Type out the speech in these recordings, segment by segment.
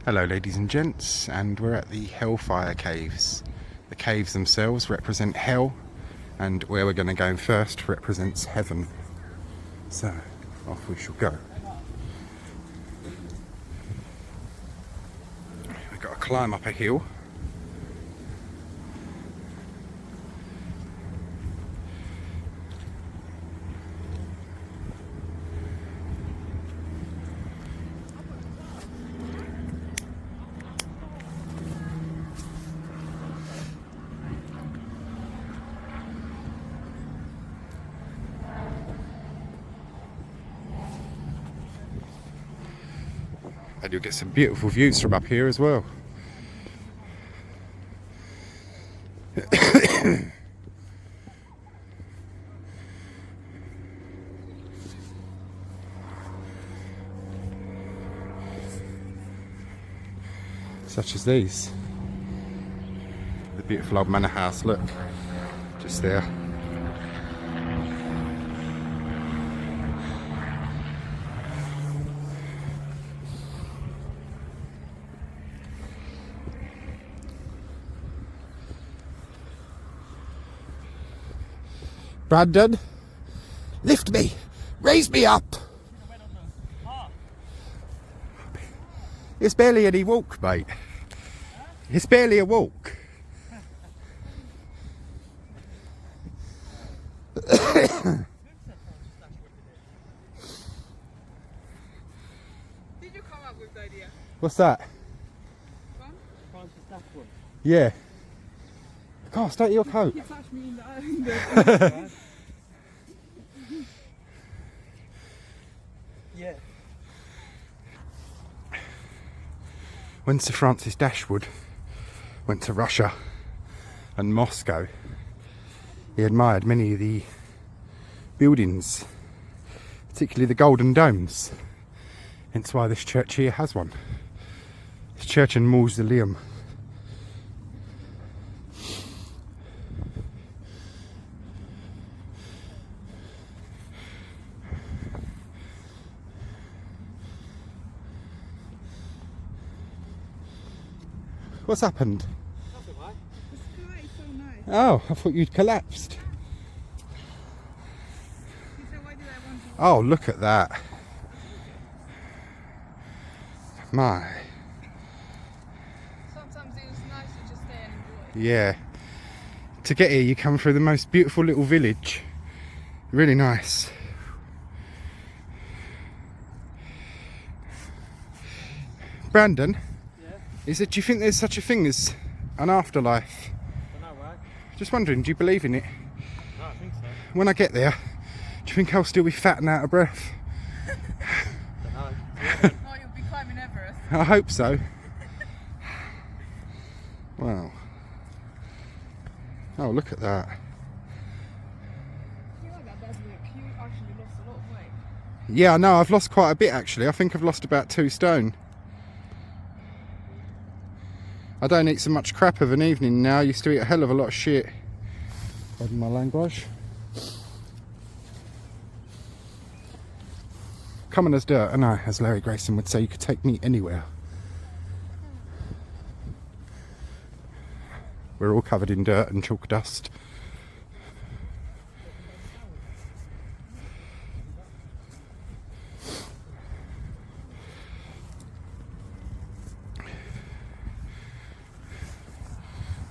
Hello ladies and gents, and we're at the Hellfire Caves. The caves themselves represent hell, and where we're going to go first represents heaven. So, off we shall go. We've got to climb up a hill. And you'll get some beautiful views from up here as well. Such as these. The beautiful old manor house, look, just there. Brandon, lift me, raise me up. It's barely any walk, mate. It's barely a walk. Did you come up with the idea? What's that? Francis Dashwood. Yeah. God, start your coat. He touched me in the Yeah. When Sir Francis Dashwood went to Russia and Moscow, he admired many of the buildings, particularly the golden domes. Hence why this church here has one. This church and Mausoleum. What's happened? Nothing, right? The sky is so nice. Oh, I thought you'd collapsed. He said, why did I want to... Oh, look at that. My. Sometimes it's nice to just stay and enjoy. Yeah. To get here, you come through the most beautiful little village. Really nice. Brandon? Is it? Do you think there's such a thing as an afterlife? I know, right? Just wondering, do you believe in it? No, I think so. When I get there, do you think I'll still be fat and out of breath? Don't know. Oh, you'll be climbing Everest. I hope so. Wow. Oh, look at that. You like that does look. You actually lost a lot of weight. Yeah, I know, I've lost quite a bit actually. I think I've lost about 2 stone. I don't eat so much crap of an evening now. I used to eat a hell of a lot of shit. Pardon my language. Common as dirt, and as Larry Grayson would say, you could take me anywhere. We're all covered in dirt and chalk dust.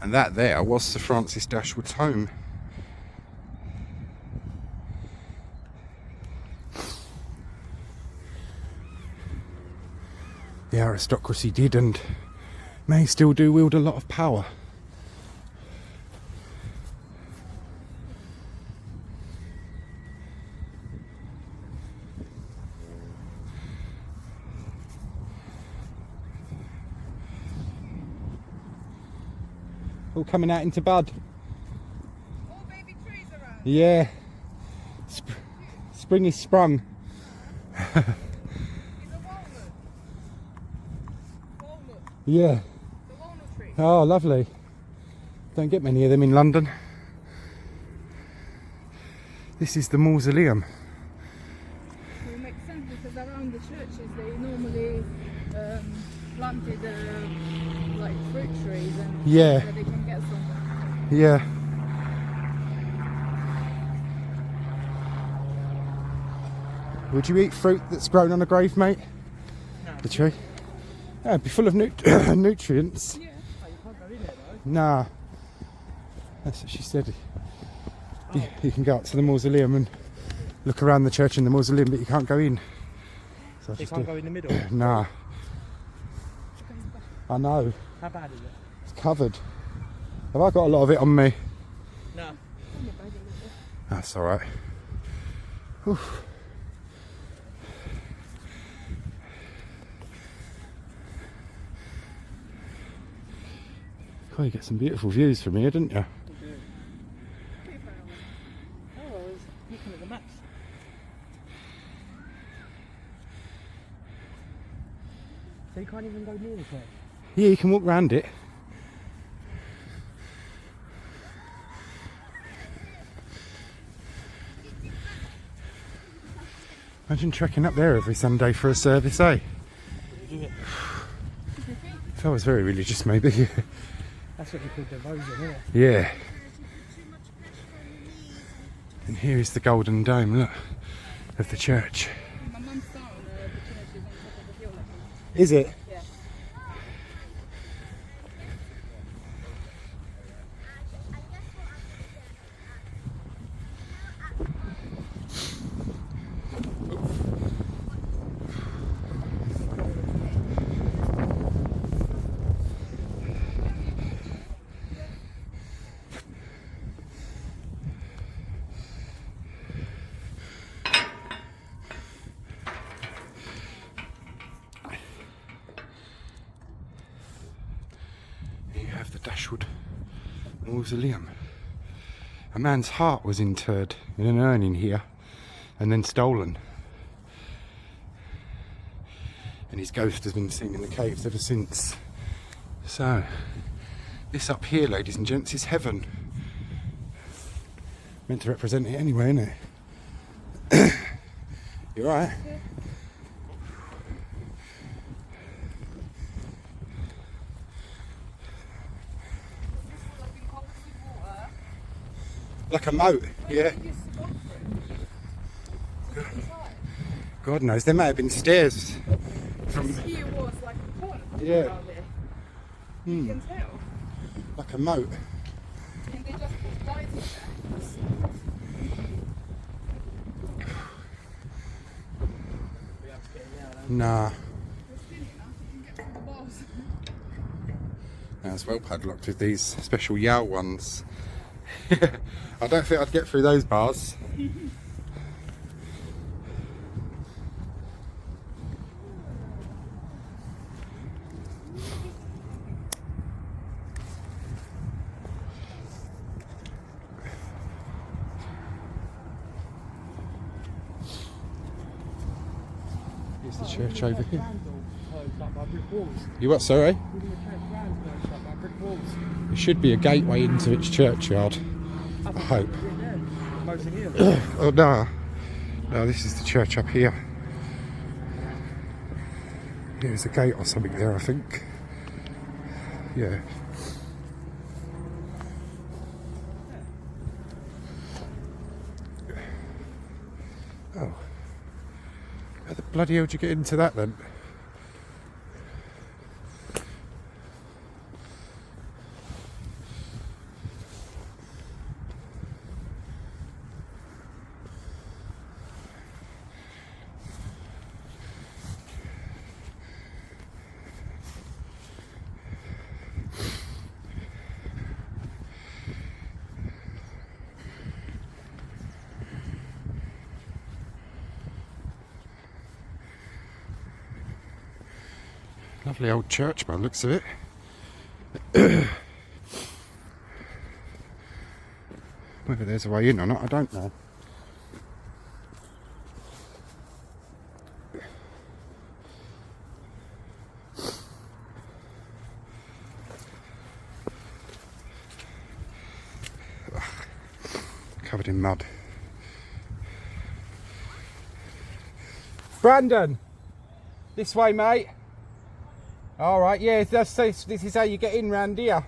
And that there was Sir Francis Dashwood's home. The aristocracy did and may still do wield a lot of power. All coming out into bud. All baby trees around. Yeah. Spring is sprung. It's a walnut. Walnut. Yeah. The walnut tree. Oh, lovely. Don't get many of them in London. This is the Mausoleum. It makes sense because around the churches they normally planted like fruit trees and Yeah. so they can get some. Yeah. Would you eat fruit that's grown on a grave, mate? No. The tree? Yeah, it'd be full of nutrients. Yeah. Oh, you can't go in there though. Nah. That's what she said. You can go up to the mausoleum and look around the church and the mausoleum, but you can't go in. So I You just can't do- go in the middle. Nah. I know. How bad is it? It's covered. Have I got a lot of it on me? No. That's alright. Oh, you get some beautiful views from here, didn't you? You do. Oh, I was looking at the maps. So you can't even go near the church? Yeah, you can walk round it. Imagine trekking up there every Sunday for a service, eh? Did you get? If I was very religious, maybe. That's what you call devotion, isn't it? Yeah. And here is the golden dome, look, of the church. My mum's starting the church is on top of the hill. Is it? Yeah. Here you have the Dashwood Mausoleum. A man's heart was interred in an urn in here and then stolen. And his ghost has been seen in the caves ever since. So, this up here, ladies and gents, is heaven. Meant to represent it anyway, isn't it? You alright? Like a moat, yeah. God knows, there may have been stairs from, Here was like a pond Yeah. down there. You can tell. like a moat. And they just put lights in there. We have to get in there. Nah, We're skinny enough, you can get through the bars. that's well padlocked with these special Yao ones. I don't think I'd get through those bars. Here's the church over here. Like by brick walls. You what, sorry? Even the church grounds are like by brick walls. There should be a gateway into its churchyard. I hope. Mausoleum. Oh no. No, this is the church up here. There's a gate or something there, I think. Yeah. Oh. How the bloody hell did you get into that then? Lovely old church by the looks of it. Whether there's a way in or not, I don't know. Ugh, covered in mud. Brandon! This way, mate. All right, yeah, this is how you get in round here.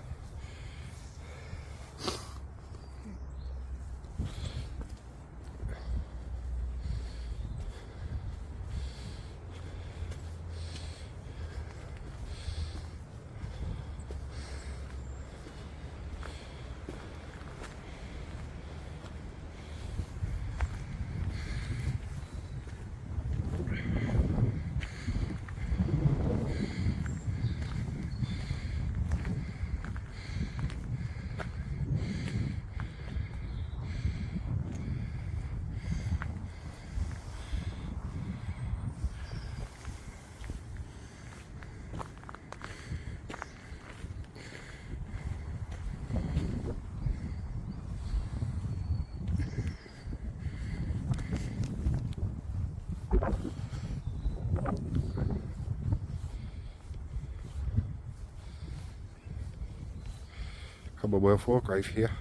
Commonwealth War grave here.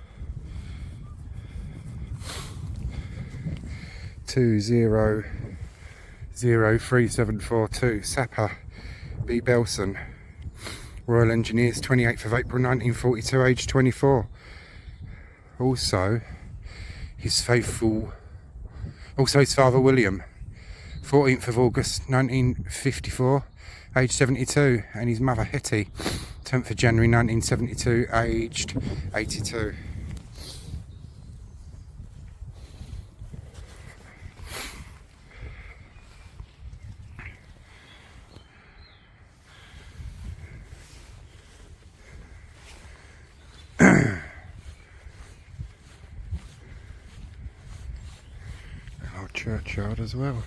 200372 Sapper B. Belson, Royal Engineers, 28th of April 1942, aged 24. Also his father William, 14th of August 1954, aged 72, and his mother Hetty, 10th of January 1972, aged 82. Our churchyard as well.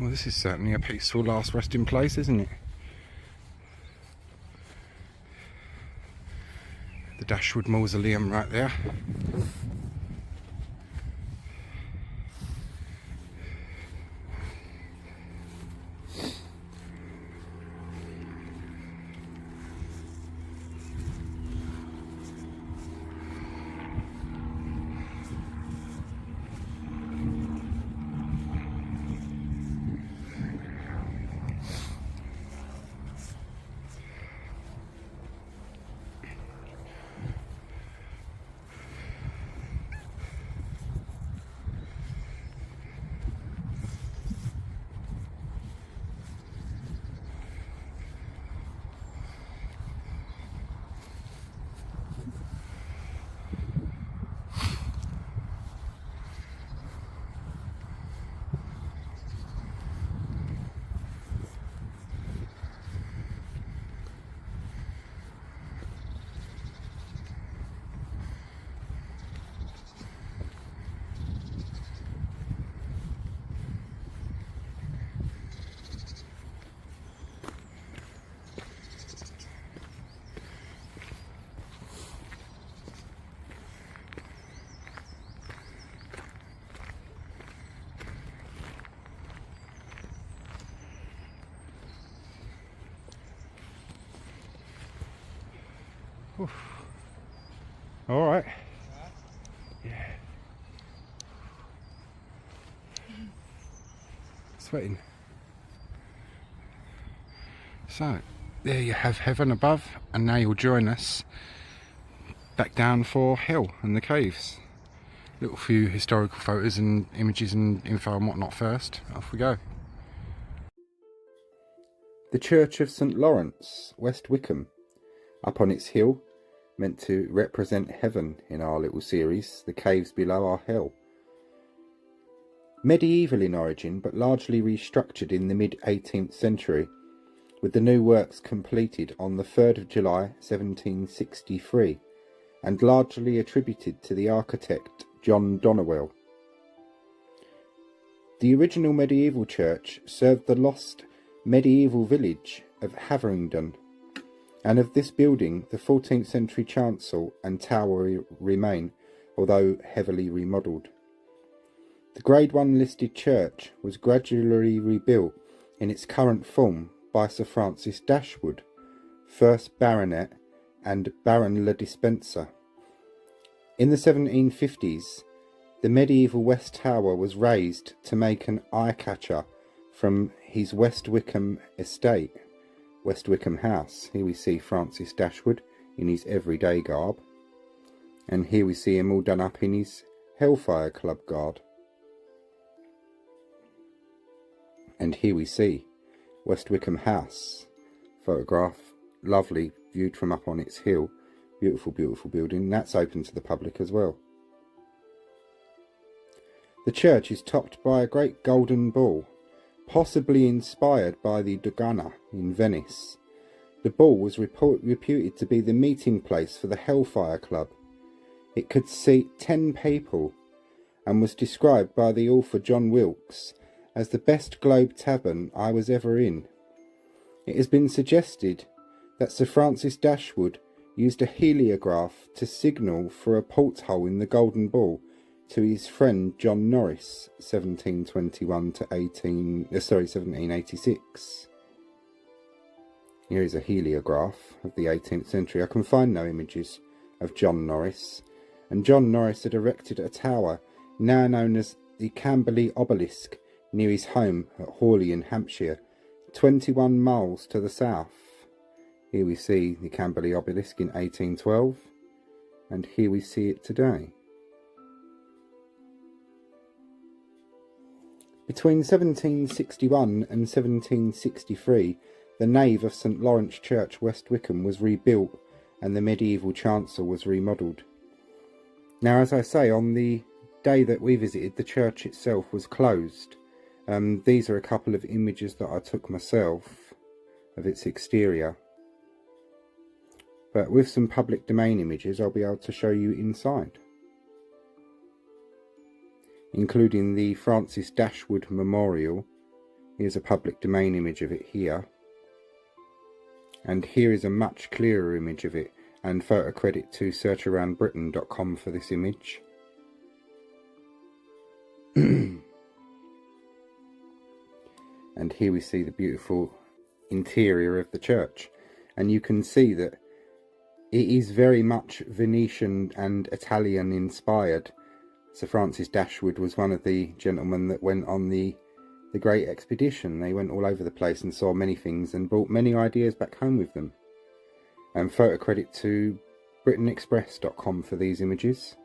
Well, this is certainly a peaceful last resting place, isn't it? The Dashwood Mausoleum right there. Oof. All right. Yeah. Sweating. So, there you have heaven above, and now you'll join us back down for hell and the caves. Little few historical photos and images and info and whatnot first. Off we go. The Church of St Lawrence, West Wycombe, up on its hill, meant to represent heaven in our little series, the caves below are hell. Medieval in origin, but largely restructured in the mid-18th century, with the new works completed on the 3rd of July 1763, and largely attributed to the architect John Donnewell. The original medieval church served the lost medieval village of Haveringdon, and of this building the 14th century chancel and tower remain, although heavily remodelled. The Grade 1 listed church was gradually rebuilt in its current form by Sir Francis Dashwood, 1st Baronet, and Baron Le Despencer. In the 1750s, the medieval West Tower was raised to make an eye-catcher from his West Wycombe estate, West Wycombe House. Here we see Francis Dashwood in his everyday garb, and here we see him all done up in his Hellfire Club guard. And here we see West Wycombe House, photograph, lovely, viewed from up on its hill. Beautiful, beautiful building. That's open to the public as well. The church is topped by a great golden ball, possibly inspired by the Dogana in Venice. The ball was reputed to be the meeting place for the Hellfire Club. It could seat 10 people and was described by the author John Wilkes as the best globe tavern I was ever in. It has been suggested that Sir Francis Dashwood used a heliograph to signal for a porthole in the Golden Ball to his friend John Norris, 1721 to 1786. Here is a heliograph of the 18th century. I can find no images of John Norris, and John Norris had erected a tower now known as the Camberley Obelisk near his home at Hawley in Hampshire, 21 miles to the south. Here we see the Camberley Obelisk in 1812, and here we see it today. Between 1761 and 1763, the nave of St Lawrence Church, West Wycombe, was rebuilt and the medieval chancel was remodelled. Now, as I say, on the day that we visited, the church itself was closed. These are a couple of images that I took myself of its exterior. But with some public domain images, I'll be able to show you inside, including the Francis Dashwood Memorial. Here's a public domain image of it here, and here is a much clearer image of it, and photo credit to searcharoundbritain.com for this image. And here we see the beautiful interior of the church, and you can see that it is very much Venetian and Italian inspired. Sir Francis Dashwood was one of the gentlemen that went on the Great Expedition. They went all over the place and saw many things and brought many ideas back home with them. And photo credit to BritainExpress.com for these images.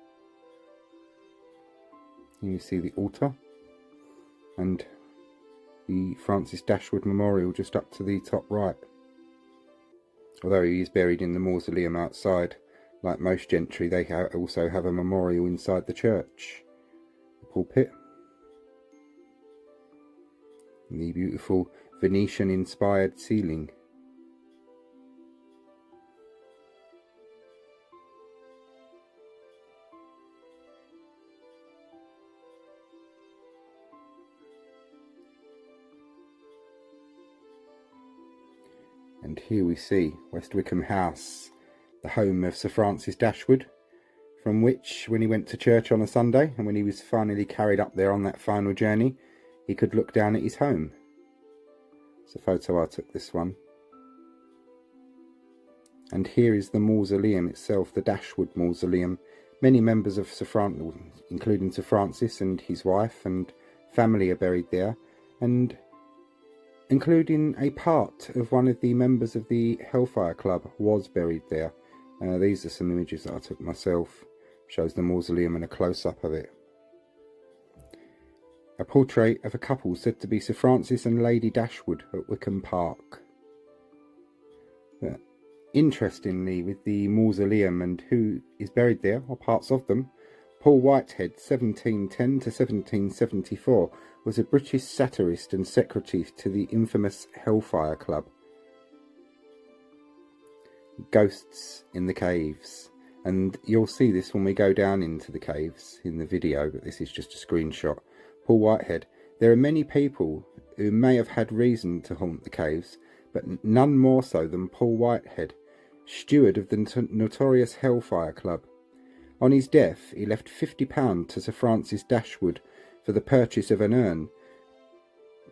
Here you see the altar and the Francis Dashwood Memorial just up to the top right. Although he is buried in the mausoleum outside, like most gentry, they also have a memorial inside the church. The pulpit. The beautiful Venetian-inspired ceiling. And here we see West Wycombe House, the home of Sir Francis Dashwood, from which, when he went to church on a Sunday, and when he was finally carried up there on that final journey, he could look down at his home. It's a photo I took, this one. And here is the mausoleum itself, the Dashwood Mausoleum. Many members of Sir Francis, including Sir Francis and his wife and family, are buried there, and including a part of one of the members of the Hellfire Club was buried there. These are some images that I took myself. Shows the mausoleum and a close-up of it. A portrait of a couple said to be Sir Francis and Lady Dashwood at Wycombe Park. Interestingly, with the mausoleum and who is buried there, or parts of them, Paul Whitehead, 1710 to 1774, was a British satirist and secretary to the infamous Hellfire Club. Ghosts in the caves, and you'll see this when we go down into the caves in the video, but this is just a screenshot. Paul Whitehead. There are many people who may have had reason to haunt the caves, but none more so than Paul Whitehead, steward of the notorious Hellfire Club. On his death, he left £50 to Sir Francis Dashwood for the purchase of an urn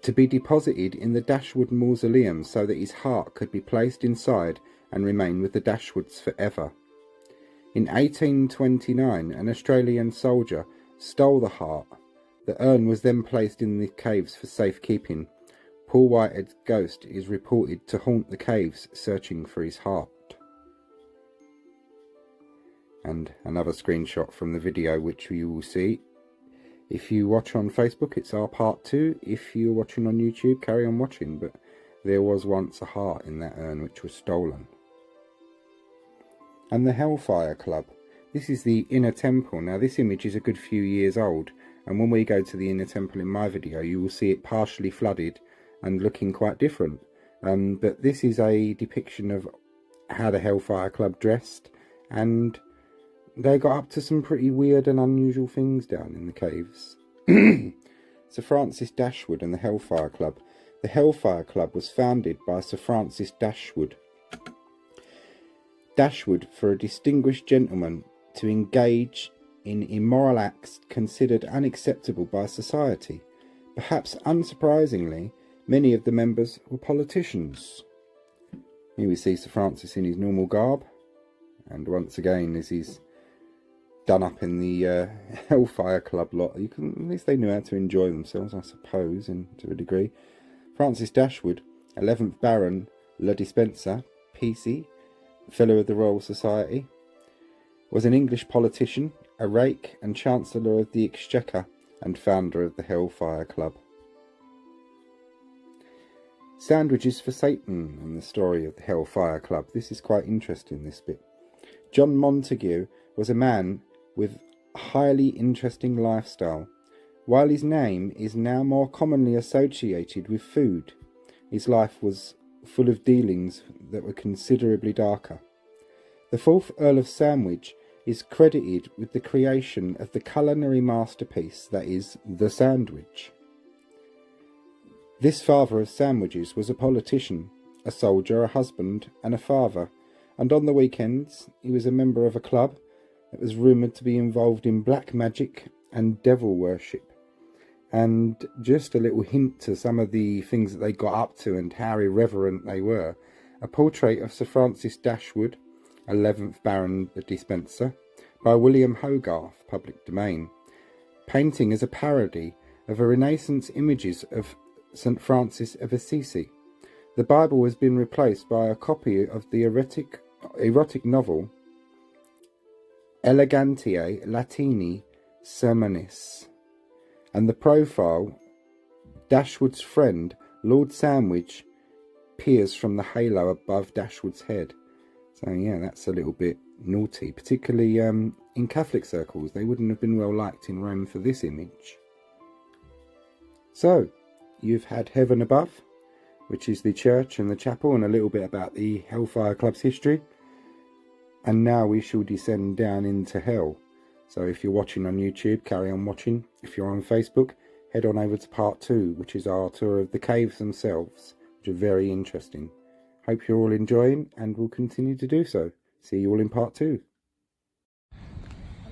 to be deposited in the Dashwood Mausoleum so that his heart could be placed inside and remain with the Dashwoods forever. In 1829, an Australian soldier stole the heart. The urn was then placed in the caves for safekeeping. Paul Whitehead's ghost is reported to haunt the caves, searching for his heart. And another screenshot from the video, which you will see. If you watch on Facebook, it's our part 2. If you're watching on YouTube, carry on watching. But there was once a heart in that urn which was stolen. And the Hellfire Club. This is the inner temple. Now this image is a good few years old, and when we go to the inner temple in my video, you will see it partially flooded and looking quite different. But this is a depiction of how the Hellfire Club dressed, and they got up to some pretty weird and unusual things down in the caves. Sir Francis Dashwood and the Hellfire Club. The Hellfire Club was founded by Sir Francis Dashwood. Dashwood, for a distinguished gentleman to engage in immoral acts considered unacceptable by society. Perhaps unsurprisingly, many of the members were politicians. Here we see Sir Francis in his normal garb, and once again as he's done up in the Hellfire Club lot. At least they knew how to enjoy themselves, I suppose, to a degree. Francis Dashwood, 11th Baron Le Despencer, PC, Fellow of the Royal Society, was an English politician, a rake and Chancellor of the Exchequer, and founder of the Hellfire Club. Sandwiches for Satan and the story of the Hellfire Club. This is quite interesting, this bit. John Montague was a man with a highly interesting lifestyle. While his name is now more commonly associated with food, his life was full of dealings that were considerably darker. The 4th Earl of Sandwich is credited with the creation of the culinary masterpiece that is the sandwich. This father of sandwiches was a politician, a soldier, a husband and a father, and on the weekends he was a member of a club that was rumoured to be involved in black magic and devil worship. And just a little hint to some of the things that they got up to and how irreverent they were. A portrait of Sir Francis Dashwood, 11th Baron the Despencer, by William Hogarth, public domain. Painting as a parody of a Renaissance images of St. Francis of Assisi. The Bible has been replaced by a copy of the erotic novel Elegantiae Latini Sermonis, and the profile, Dashwood's friend, Lord Sandwich, peers from the halo above Dashwood's head. So yeah, that's a little bit naughty, particularly in Catholic circles. They wouldn't have been well liked in Rome for this image. So, you've had Heaven Above, which is the church and the chapel, and a little bit about the Hellfire Club's history. And now we shall descend down into hell. So if you're watching on YouTube, carry on watching. If you're on Facebook, head on over to part 2, which is our tour of the caves themselves, which are very interesting. Hope you're all enjoying, and will continue to do so. See you all in part 2. I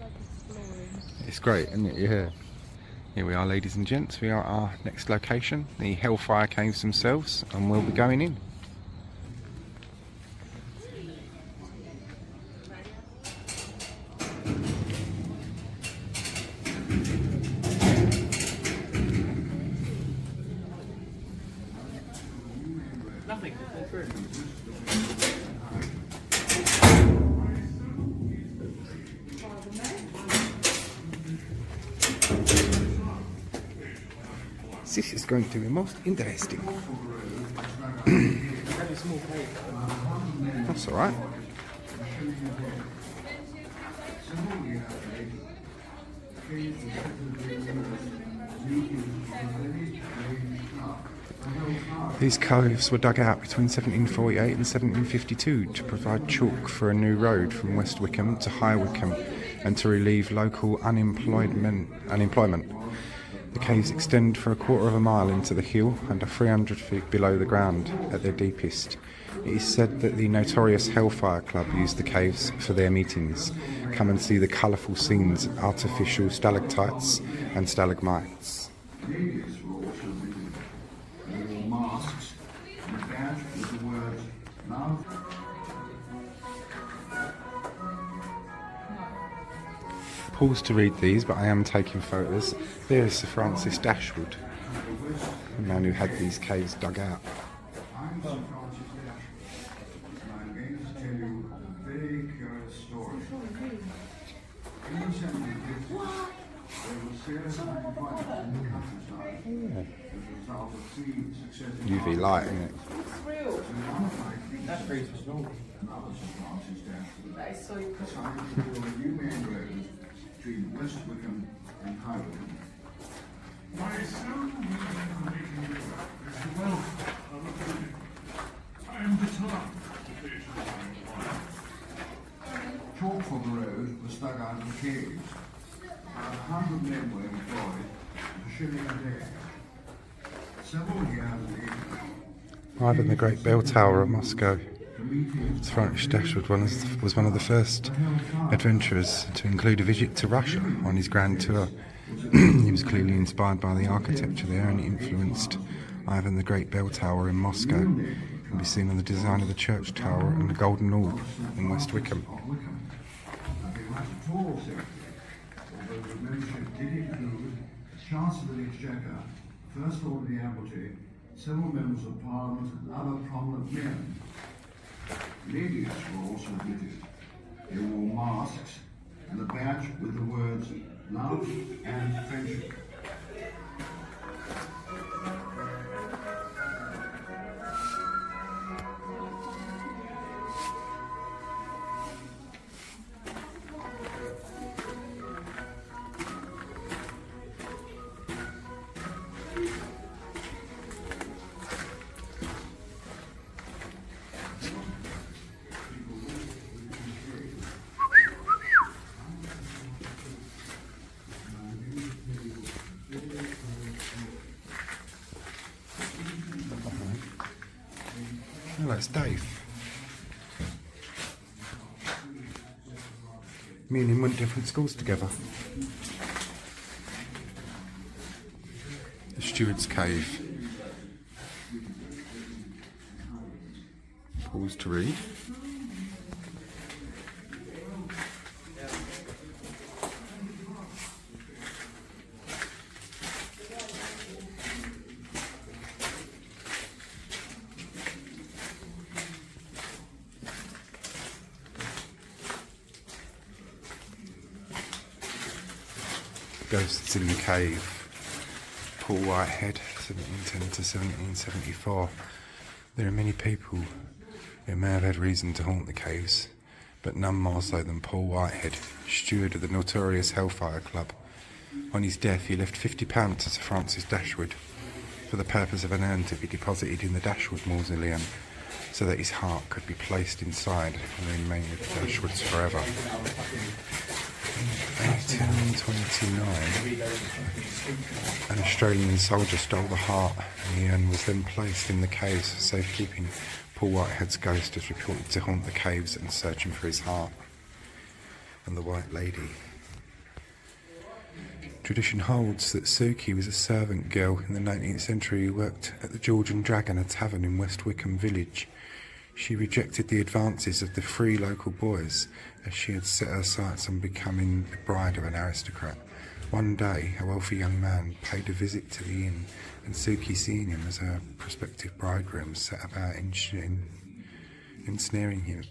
like exploring. It's great, isn't it? Yeah. Here we are, ladies and gents. We are at our next location, the Hellfire Caves themselves, and we'll be going in. Nothing. That's true. This is going to be most interesting. Very small cave. That's alright. These caves were dug out between 1748 and 1752 to provide chalk for a new road from West Wycombe to High Wycombe and to relieve local unemployment. The caves extend for a quarter of a mile into the hill and are 300 feet below the ground at their deepest. It is said that the notorious Hellfire Club used the caves for their meetings. Come and see the colourful scenes of artificial stalactites and stalagmites. pause to read these, but I am taking photos. There is Sir Francis Dashwood, the man who had these caves dug out. I'm Sir Francis Dashwood, and I'm going to tell you a very curious story. In the 1750s, there was serious unemployment in the countryside as a result of 3 successive UV light, isn't it? That's very small. Another Sir Francis Dashwood That is so cool. decided to build a new main road between West Wycombe and Highland. My son will be making you Mr. Welcome. I am determined to finish the time. Chalk for the road was dug out of the caves. About 100 men were employed at a shilling a day. Several years later, Ivan the Great Bell Tower of Moscow. the meetings Sir Francis Dashwood was one of the first adventurers to include a visit to Russia on his grand tour. He was clearly inspired by the architecture there and influenced Ivan the Great Bell Tower in Moscow. It can be seen on the design of the church tower and the Golden Orb in West Wycombe. of Wycombe. They were a tall secretary, although the membership did include the Chancellor of the Exchequer, First Lord of the Admiralty, several members of Parliament and other prominent men. Ladies were also admitted. They wore masks and a badge with the words love and friendship. Hello, it's Dave. Me and him went to different schools together. The Steward's Cave. Pause to read. Ghosts in the Cave. Paul Whitehead, 1710 to 1774. There are many people who may have had reason to haunt the caves, but none more so than Paul Whitehead, steward of the notorious Hellfire Club. On his death, he left £50 to Sir Francis Dashwood for the purpose of an urn to be deposited in the Dashwood Mausoleum, so that his heart could be placed inside and remain with the Dashwoods forever. In 1829, an Australian soldier stole the heart, and the urn was then placed in the caves for safekeeping. Paul Whitehead's ghost is reported to haunt the caves and searching for his heart. And the White Lady. Tradition holds that Suki was a servant girl in the 19th century who worked at the George and Dragon, a tavern in West Wycombe village. She rejected the advances of the 3 local boys, as she had set her sights on becoming the bride of an aristocrat. One day, a wealthy young man paid a visit to the inn, and Suki, seeing him as her prospective bridegroom, set about ensnaring him.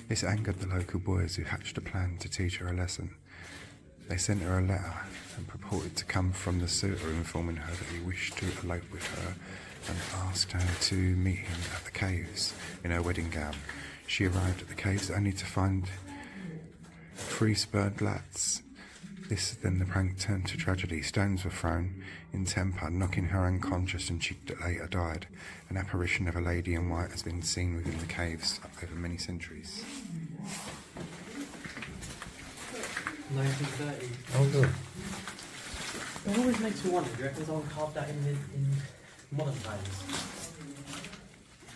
This angered the local boys, who hatched a plan to teach her a lesson. They sent her a letter and purported to come from the suitor, informing her that he wished to elope with her, and asked her to meet him at the caves in her wedding gown. She arrived at the caves only to find 3 spurred lads. Then the prank turned to tragedy. Stones were thrown in temper, knocking her unconscious, and she later died. An apparition of a lady in white has been seen within the caves over many centuries. 1930. Oh, good. It always makes me wonder, do you reckon someone carved that in modern times?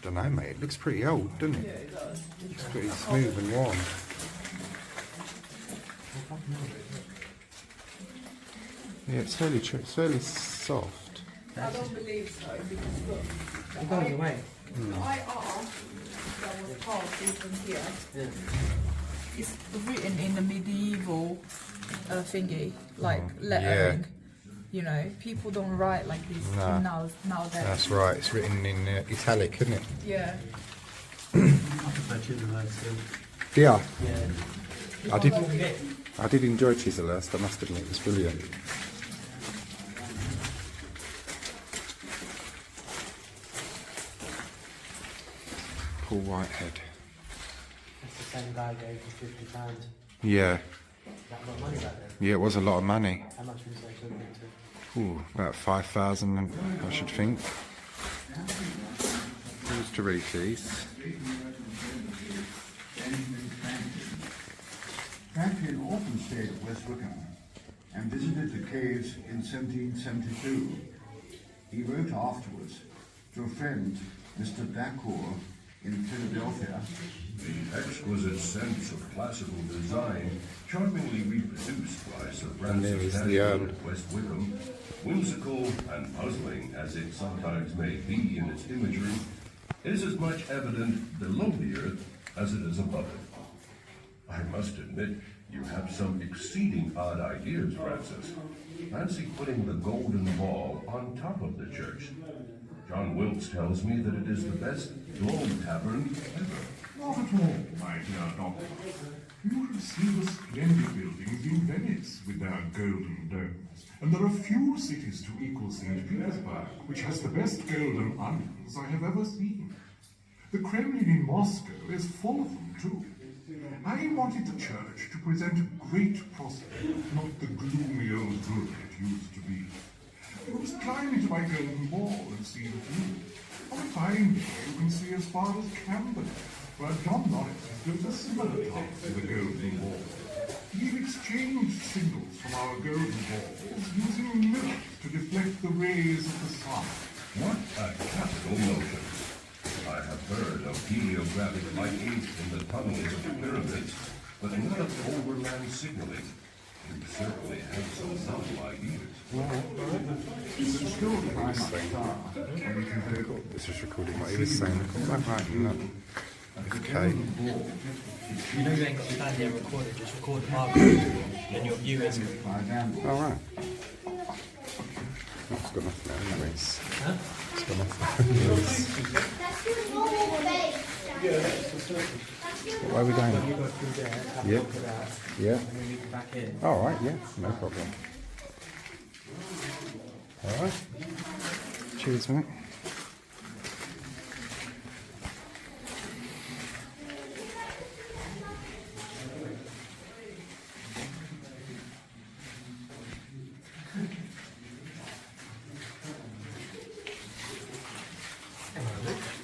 Don't know, mate. It looks pretty old, doesn't it? Yeah, it does. It's pretty smooth and warm. Yeah, it's fairly soft. I don't believe so because look, It goes away. the IR that was carved in from here Yeah. is written in the medieval thingy, like lettering. yeah. You know, people don't write like this nowadays. That's right. It's written in italic, isn't it? Yeah. I prefer Chilterns still. Yeah. Yeah. I did enjoy Chislehurst, I must admit, it was brilliant. Paul Whitehead. That's the same guy gave me £50. Yeah, That lot of money back then. yeah, it was a lot of money. How much was that equivalent to? Ooh, about 5,000, I should think. Who's to read these? Franklin often stayed at West Wycombe and visited the caves in 1772. He wrote afterwards to a friend, Mr. Dacour, in Philadelphia. The exquisite sense of classical design, charmingly reproduced by Sir Francis Dashwood at West Wycombe, whimsical and puzzling as it sometimes may be in its imagery, is as much evident below the earth as it is above it. I must admit, you have some exceeding odd ideas, Francis. Fancy putting the golden ball on top of the church. John Wilkes tells me that it is the best globe tavern ever. Not at all, my dear doctor. You should see the splendid buildings in Venice with their golden domes. And there are few cities to equal St. Petersburg, which has the best golden onions I have ever seen. The Kremlin in Moscow is full of them too. I wanted the church to present a great prospect, not the gloomy old ruin it used to be. You must climb into my golden ball and see the view. On a fine day, you can see as far as Camberley, where John Norris has built a similar tower to the golden ball. We've exchanged signals from our golden balls using mirrors to deflect the rays of the sun. What a capital notion! I have heard of heliographic lighting in the tunnels of the pyramids, but not of overland signaling. You certainly have some novel ideas. This is recording what he was saying. Right, no. Okay. You know you ain't got the band there recorded, just record the market and your viewers. All right. It's got nothing there anyways. Huh? It's got nothing there anyways. Where are we going? You go through there, have a Yeah. look at that, Yeah. and then you come back in. All right, yeah, no problem. All right. Cheers, mate.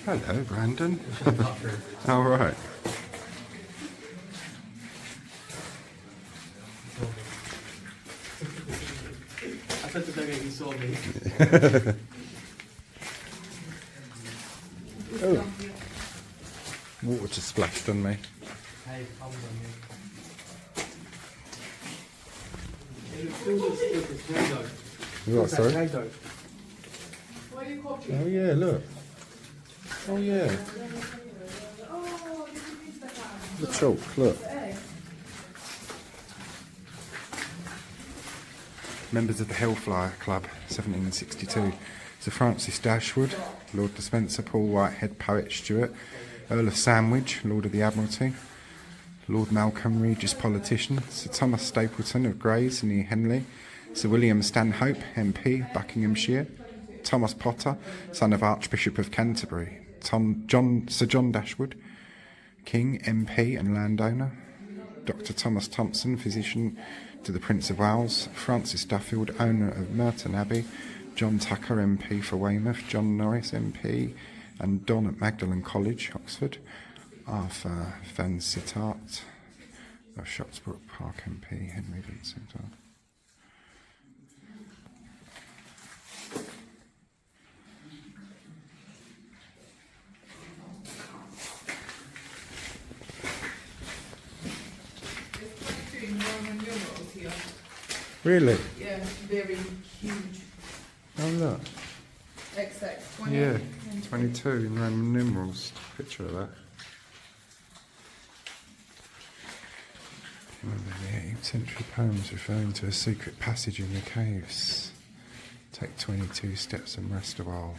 Hello, Brandon. All right. I said to David, he saw me. Oh. Water just splashed on me. Hey, come on me. It still looks good, it's Play-Doh. What, sorry? Play-Doh. What are you copying? Oh, yeah, look. Oh, yeah. Oh, this is the car. The chalk, look. Members of the Hellfire Club, 1762. Sir Francis Dashwood, Lord Despencer, Paul Whitehead, Poet Stewart, Earl of Sandwich, Lord of the Admiralty, Lord Malcolm, Regis Politician, Sir Thomas Stapleton of Grays near Henley, Sir William Stanhope, MP, Buckinghamshire, Thomas Potter, son of Archbishop of Canterbury, Sir John Dashwood, King, MP and landowner, Dr. Thomas Thompson, physician to the Prince of Wales, Francis Duffield, owner of Merton Abbey, John Tucker, MP for Weymouth, John Norris, MP and Don at Magdalen College, Oxford, Arthur Van Sittart of Shotsbrook Park, MP, Henry Vincent. Roman numerals here. Really? Yeah, very huge. Oh look. XX 20. Yeah, 22 in Roman numerals. Picture of that. The 18th century poems referring to a secret passage in the caves. Take 22 steps and rest a while.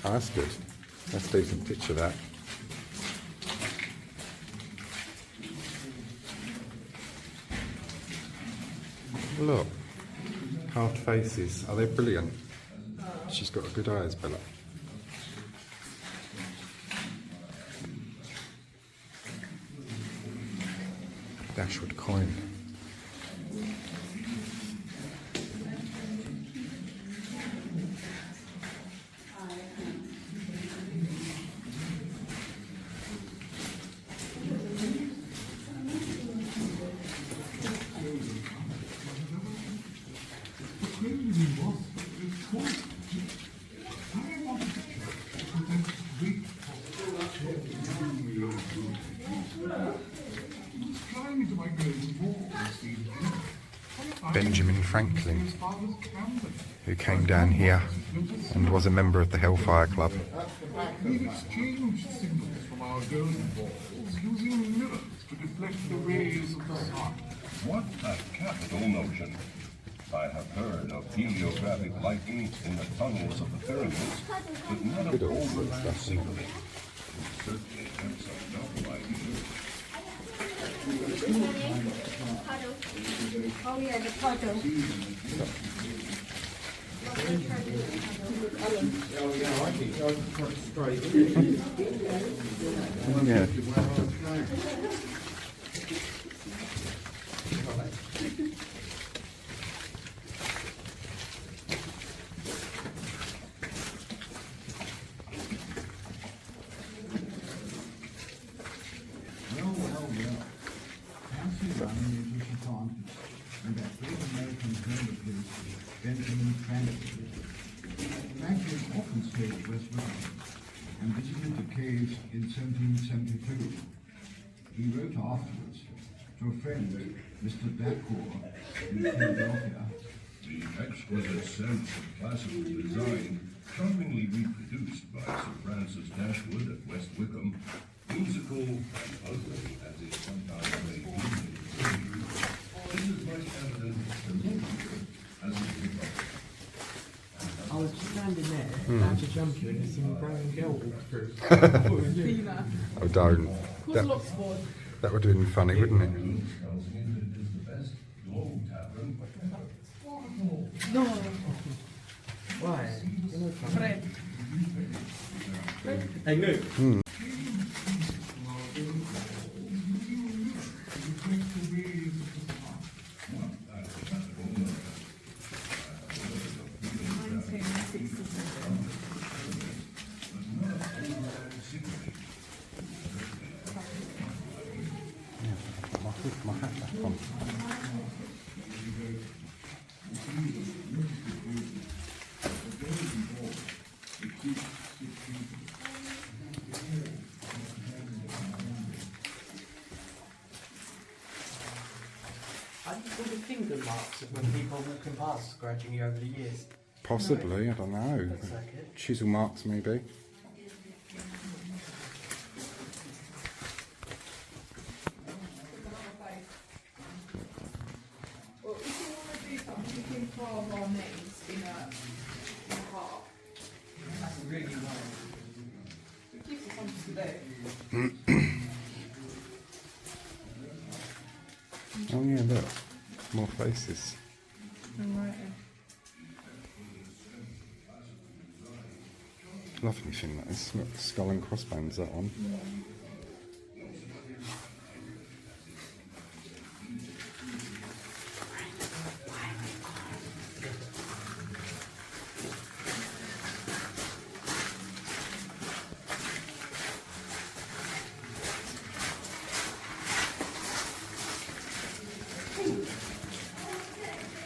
Oh, that's good. Let's do some picture of that. Look, carved faces. Oh, they're brilliant. She's got a good eye, Bella. Dashwood coin. Benjamin Franklin, who came down here and was a member of the Hellfire Club. We've exchanged symbols from our golden balls using mirrors to deflect the rays of the sun. What a capital notion. I have heard of heliographic lighting in the tunnels of the pyramids, but not of over that secretly. Certainly that's a novel idea. Oh yeah, the puddle. Yeah. And that great American hermitage, Benjamin Franklin. Franklin often stayed at West Wycombe and visited the caves in 1772. He wrote afterwards to a friend, Mr. Dashwood, in Philadelphia. The exquisite sense of classical design, charmingly reproduced by Sir Francis Dashwood at West Wycombe, musical and ugly as it sometimes may be. This is much evident to literature as it becomes. I was just standing there, about to jump you, and I seen a brown girl walk through. Dina. Oh, don't. Who's That, Locksford? that would have been funny, wouldn't it? No. Why? Fred. Hey, move. My hat back on. I just saw the finger marks of when people walking past scratching you over the years. Possibly, I don't know. Looks like it. Chisel marks, maybe. Well, if you want to do something, you can carve our names in a heart. That's really nice. It gives us something to do. Oh yeah, look. More faces. Right. Lovely thing that is. Look, skull and crossbones, that one.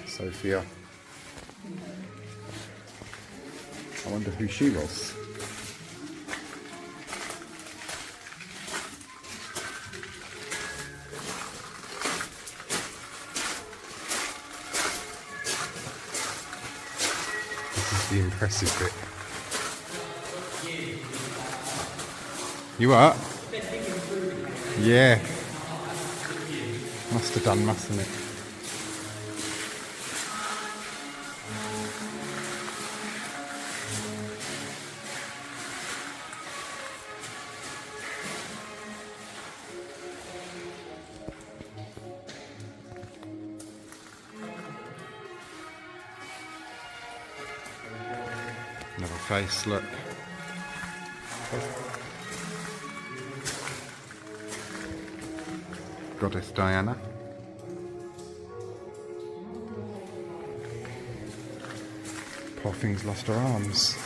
Sophia. I wonder who she was. the impressive bit. You what? Yeah. Must have done, mustn't it? Another face, look. Goddess Diana. Poor thing's lost her arms.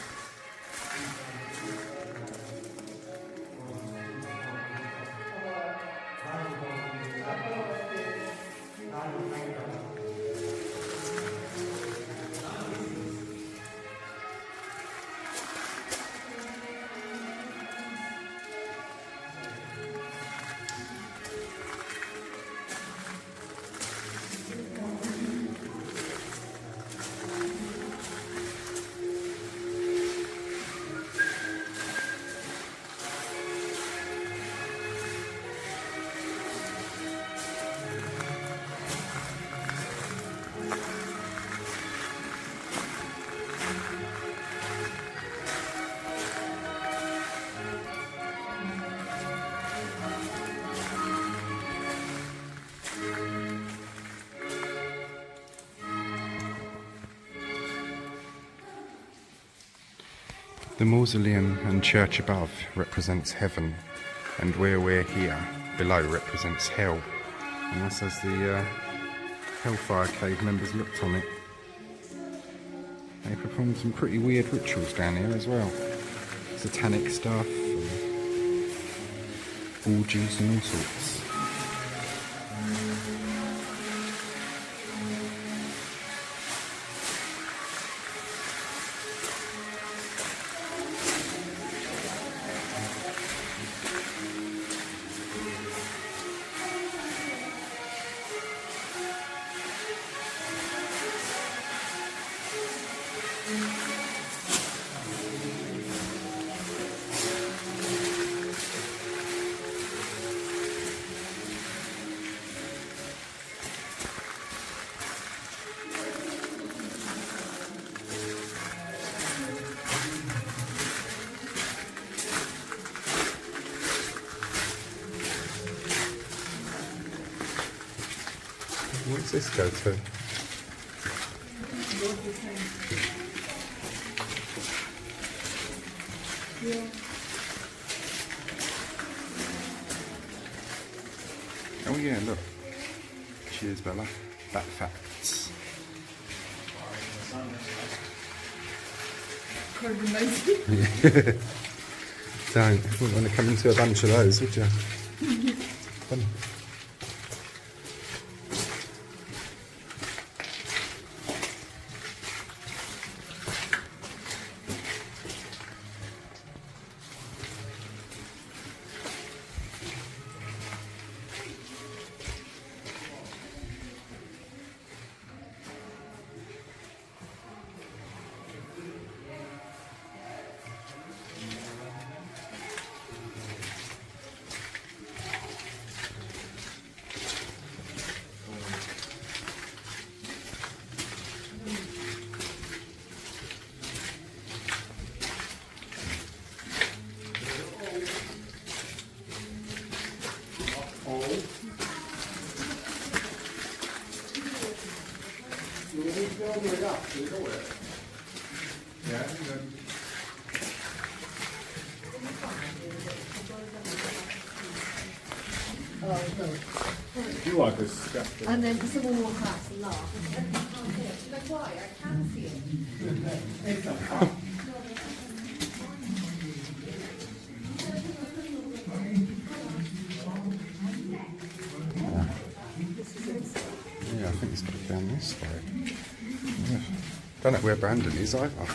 The mausoleum and church above represents heaven, and where we're here below represents hell. And that's as the Hellfire Cave members looked on it. They performed some pretty weird rituals down here as well. Satanic stuff, and orgies and all sorts. What's this go to? Oh yeah, look. Cheers, Bella. Bat facts. Don't. Wouldn't want to come into a bunch of those, would you? Fun. You like a skeptic. And then someone walk past and laugh. Like, why? I can see it. Yeah, I think it's got it down this way. Yeah. Don't know where Brandon is either.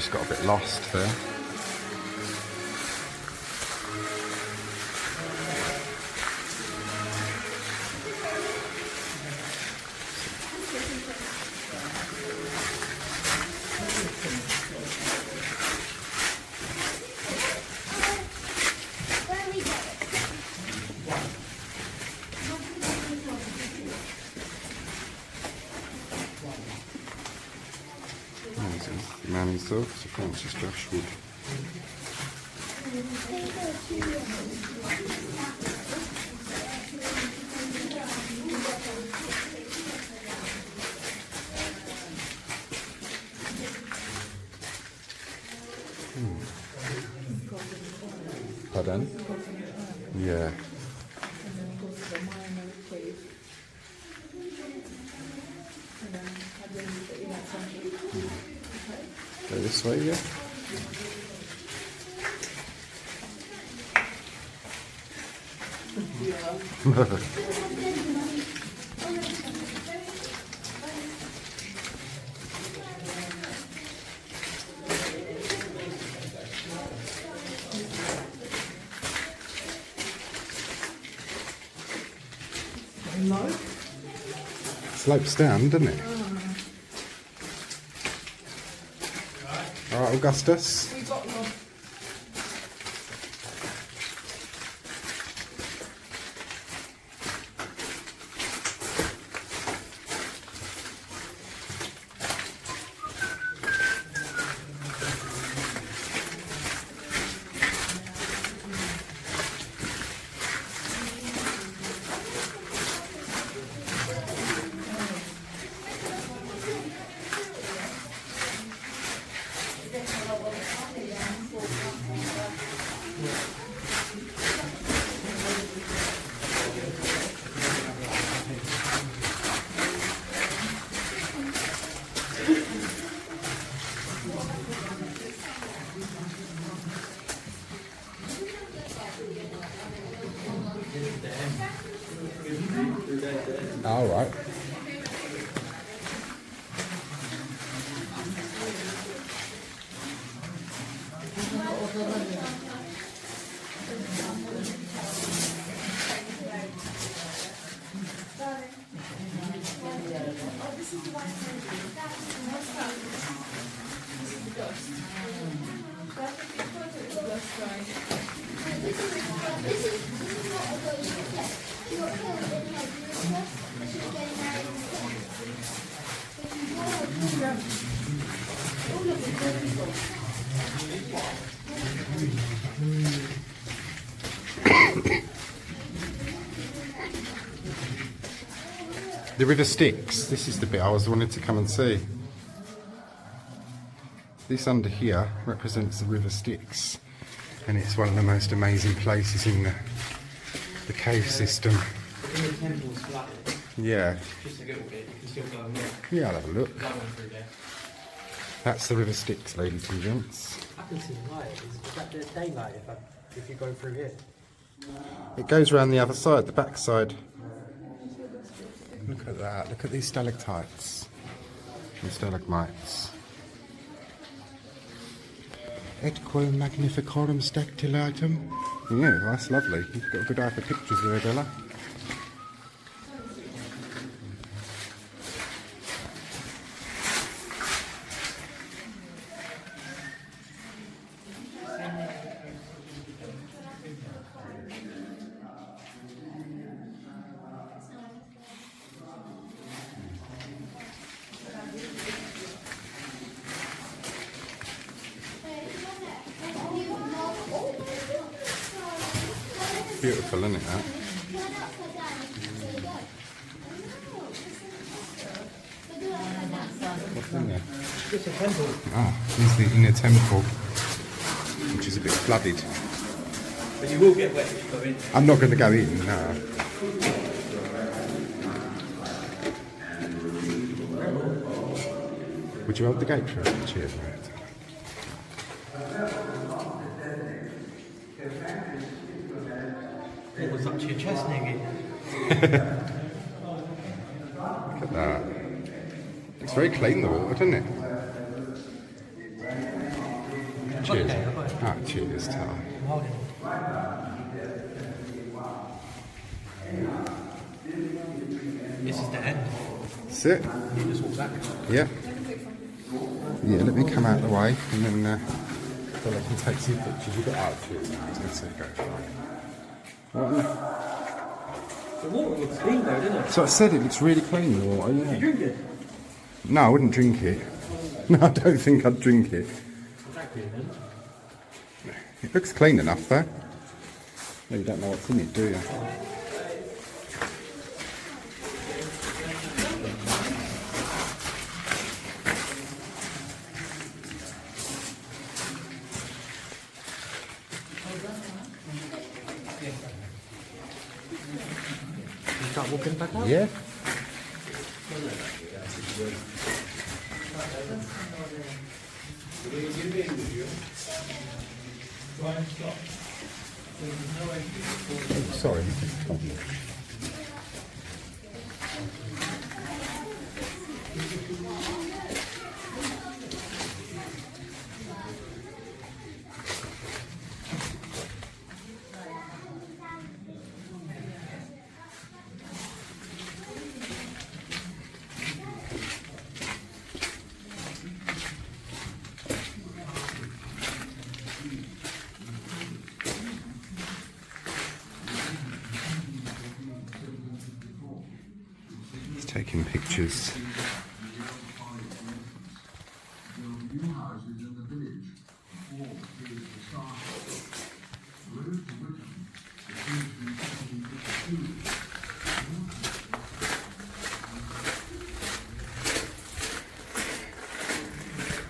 just got a bit lost there. The man himself, Sir Francis Dashwood. Pardon? Yeah. Go this way, yeah? Slopes down, doesn't it? Alright, Augustus. We got one. All right. The River Styx, this is the bit I was wanting to come and see. This under here represents the River Styx, and it's one of the most amazing places in the cave system. In the temple's flooded. Yeah. Just a little bit, you can still go and look. Yeah, I'll have a look. Go on through there. That's the River Styx, ladies and gents. I can see the light. Is that the daylight if you go through here? It goes around the other side, the back side. Look at that, look at these stalactites and stalagmites. Et quo magnificorum stactylitum. Yeah, that's lovely. You've got a good eye for pictures there, Bella. Beautiful, isn't it, that? What's in there? It's a temple. Ah, here's the inner temple, which is a bit flooded. But you will get wet if you go in. I'm not going to go in, no. Would you hold the gate for us? Cheers, mate. It was up to your chest, Niggy. Look at that. It's very clean, the water, isn't it? dirty this time. I'm holding it. This is the end. Sit. You just walk back. Yeah. Yeah, let me come out the way and then well, I can take some pictures. You've got out to it. So go. What? The water looks clean though, doesn't it? So I said it looks really clean, the water, yeah. You drink it? No, I wouldn't drink it. No, I don't think I'd drink it. Exactly, then. It looks clean enough though. No, you don't know what's in it, do you? You start walking back out? Yeah. Oh, sorry. He's taking pictures.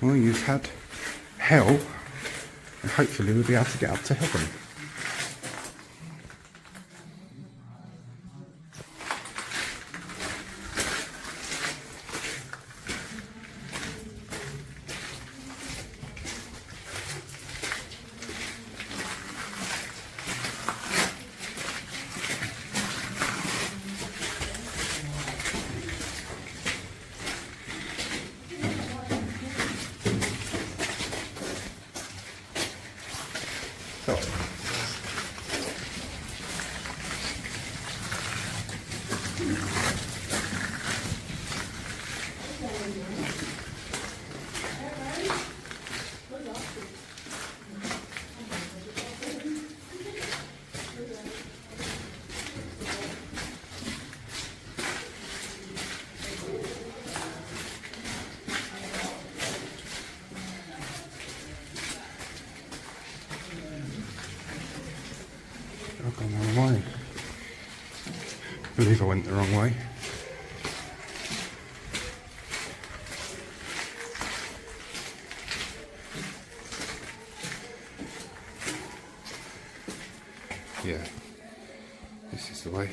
Well, you've had hell, and hopefully we'll be able to get up to heaven. So, I've gone the wrong way. I believe I went the wrong way. Yeah, this is the way.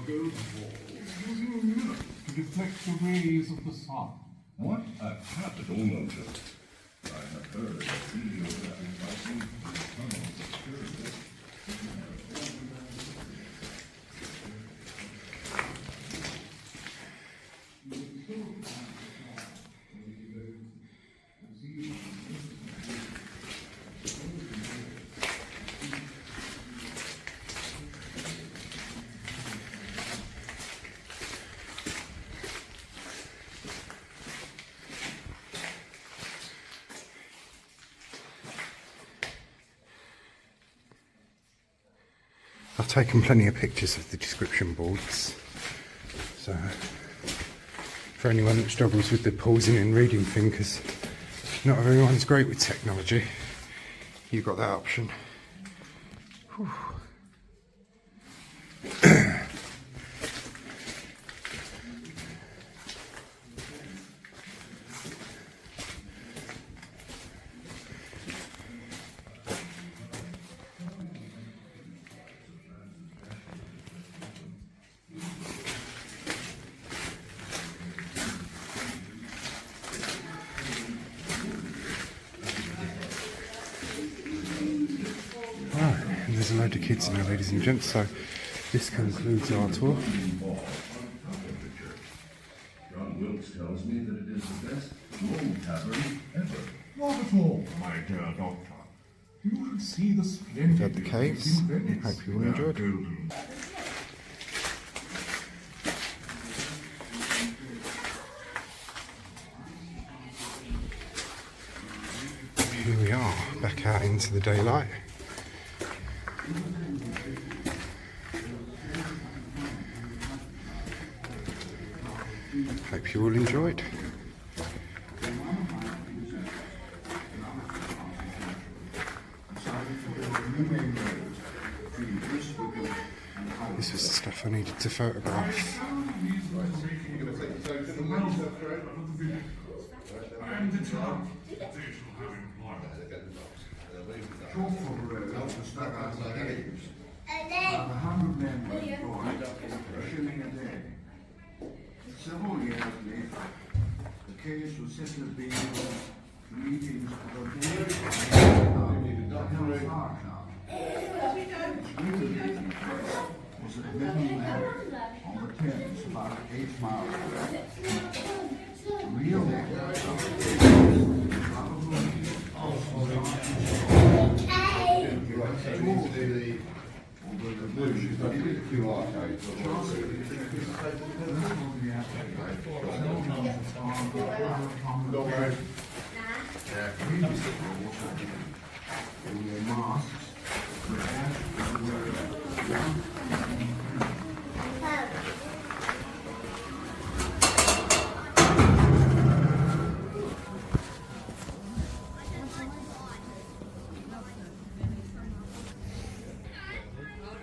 golden walls using mirrors to deflect the rays of the sun. What a capital notion. I have heard that heliographic lighting is tunnels experiment. I've taken plenty of pictures of the description boards, so for anyone that struggles with the pausing and reading thing, because not everyone's great with technology, you've got that option. Whew. And there's a load of kids now, ladies and gents, so this concludes our tour. John Wilkes tells me that it is the best low tavern ever. Not at all, my dear doctor. You should see the splendid Had the caves. buildings in Venice Hope you all with their enjoyed. golden Here we are, back out into the daylight. Hope you all enjoyed. This was the stuff I needed to photograph. and the town. They shall have employment. Shortfall Road was stuck outside Caves. About 100 men were employed for a shilling a day. Several years later, the Caves was said to have been meetings of a Hellfire Club. Was at Midland on the Thames, about 8 miles away. Real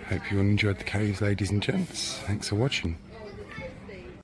Hope you all enjoyed the caves, ladies and gents. Thanks for watching.